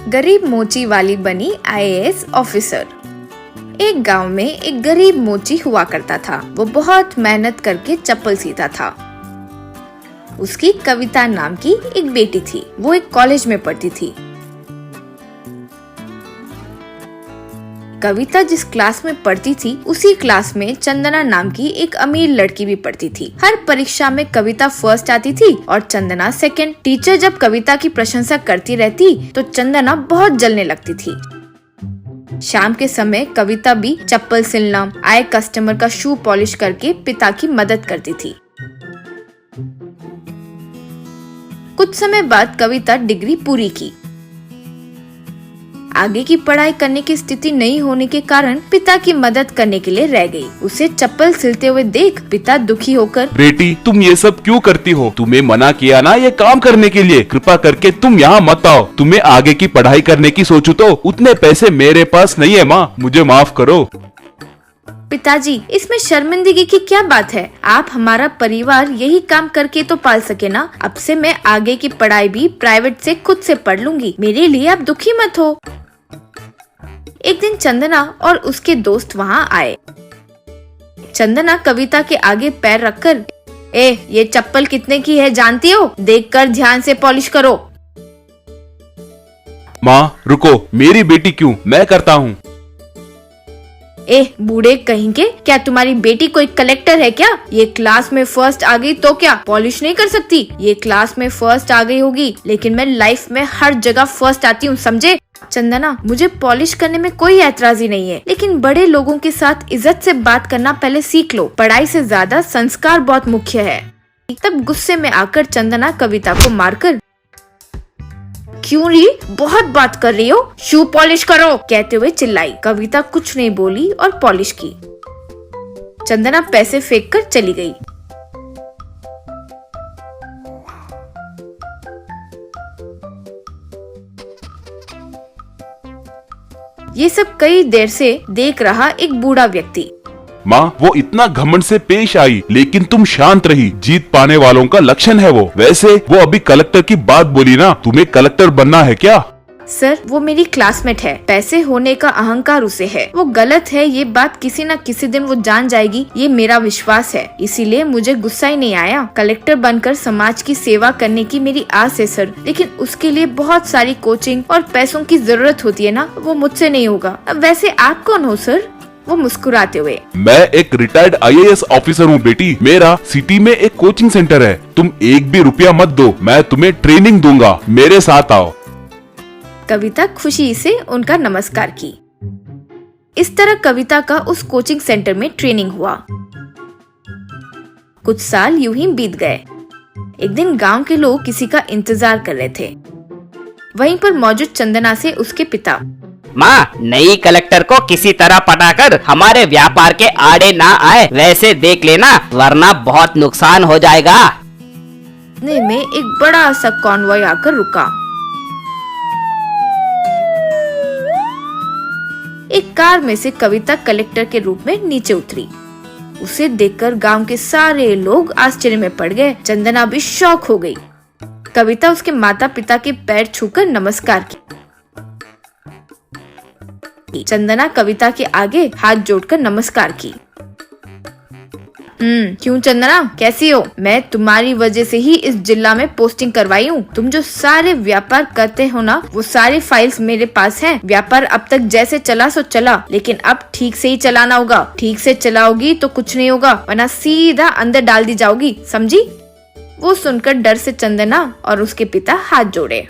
गरीब मोची वाली बनी आईएएस ऑफिसर। एक गांव में एक गरीब मोची हुआ करता था। वो बहुत मेहनत करके चप्पल सीता था। उसकी कविता नाम की एक बेटी थी। वो एक कॉलेज में पढ़ती थी। कविता जिस क्लास में पढ़ती थी उसी क्लास में चंदना नाम की एक अमीर लड़की भी पढ़ती थी। हर परीक्षा में कविता फर्स्ट आती थी और चंदना सेकंड। टीचर जब कविता की प्रशंसा करती रहती तो चंदना बहुत जलने लगती थी। शाम के समय कविता भी चप्पल सिलना, आए कस्टमर का शू पॉलिश करके पिता की मदद करती थी। कुछ समय बाद कविता डिग्री पूरी की। आगे की पढ़ाई करने की स्थिति नहीं होने के कारण पिता की मदद करने के लिए रह गई। उसे चप्पल सिलते हुए देख पिता दुखी होकर, बेटी तुम ये सब क्यों करती हो? तुम्हें मना किया ना ये काम करने के लिए। कृपा करके तुम यहाँ मत आओ। तुम्हें आगे की पढ़ाई करने की सोचो तो उतने पैसे मेरे पास नहीं है माँ, मुझे माफ करो। पिताजी इसमें शर्मिंदगी की क्या बात है? आप हमारा परिवार यही काम करके तो पाल सके ना। अब से मैं आगे की पढ़ाई भी प्राइवेट से खुद से पढ़ लूंगी। मेरे लिए आप दुखी मत हो। एक दिन चंदना और उसके दोस्त वहाँ आए। चंदना कविता के आगे पैर रखकर, ये चप्पल कितने की है जानती हो? देखकर ध्यान से पॉलिश करो। माँ रुको, मेरी बेटी क्यों, मैं करता हूँ। बूढ़े कहीं के, क्या तुम्हारी बेटी कोई कलेक्टर है क्या? ये क्लास में फर्स्ट आ गई तो क्या पॉलिश नहीं कर सकती? ये क्लास में फर्स्ट आ गई होगी, लेकिन मैं लाइफ में हर जगह फर्स्ट आती हूँ, समझे? चंदना मुझे पॉलिश करने में कोई ऐतराजी नहीं है, लेकिन बड़े लोगों के साथ इज्जत से बात करना पहले सीख लो। पढ़ाई से ज्यादा संस्कार बहुत मुख्य है। तब गुस्से में आकर चंदना कविता को मारकर, क्यों री बहुत बात कर रही हो, शू पॉलिश करो कहते हुए चिल्लाई। कविता कुछ नहीं बोली और पॉलिश की। चंदना पैसे फेंक कर चली गई। ये सब कई देर से देख रहा एक बूढ़ा व्यक्ति। माँ वो इतना घमंड से पेश आई, लेकिन तुम शांत रही। जीत पाने वालों का लक्षण है वो। वैसे वो अभी कलेक्टर की बात बोली ना, तुम्हें कलेक्टर बनना है क्या? सर वो मेरी क्लासमेट है। पैसे होने का अहंकार उसे है। वो गलत है, ये बात किसी न किसी दिन वो जान जाएगी, ये मेरा विश्वास है। इसीलिए मुझे गुस्सा ही नहीं आया। कलेक्टर बनकर समाज की सेवा करने की मेरी आस है सर, लेकिन उसके लिए बहुत सारी कोचिंग और पैसों की जरूरत होती है ना, वो मुझसे नहीं होगा। अब वैसे आप कौन हो सर? वो मुस्कुराते हुए, मैं एक रिटायर्ड आईएएस ऑफिसर हूँ बेटी। मेरा सिटी में एक कोचिंग सेंटर है। तुम एक भी रुपया मत दो, मैं तुम्हें ट्रेनिंग दूंगा। मेरे साथ आओ। कविता खुशी से उनका नमस्कार की। इस तरह कविता का उस कोचिंग सेंटर में ट्रेनिंग हुआ। कुछ साल यूं ही बीत गए। एक दिन गांव के लोग किसी का इंतजार कर रहे थे। वहीं पर मौजूद चंदना से उसके पिता, माँ नई कलेक्टर को किसी तरह पटाकर हमारे व्यापार के आड़े ना आए, वैसे देख लेना वरना बहुत नुकसान हो जाएगा। इतने में एक बड़ा सा कॉन्वॉय आकर रुका। एक कार में से कविता कलेक्टर के रूप में नीचे उतरी। उसे देखकर गांव के सारे लोग आश्चर्य में पड़ गए। चंदना भी शॉक हो गई। कविता उसके माता पिता के पैर छूकर नमस्कार की। चंदना कविता के आगे हाथ जोड़कर नमस्कार की। क्यों चंदना, कैसी हो? मैं तुम्हारी वजह से ही इस जिला में पोस्टिंग करवाई हूँ। तुम जो सारे व्यापार करते हो ना, वो सारे फाइल्स मेरे पास हैं। व्यापार अब तक जैसे चला सो चला, लेकिन अब ठीक से ही चलाना होगा। ठीक से चलाओगी तो कुछ नहीं होगा, वरना सीधा अंदर डाल दी जाओगी, समझी? वो सुनकर डर से चंदना और उसके पिता हाथ जोड़े।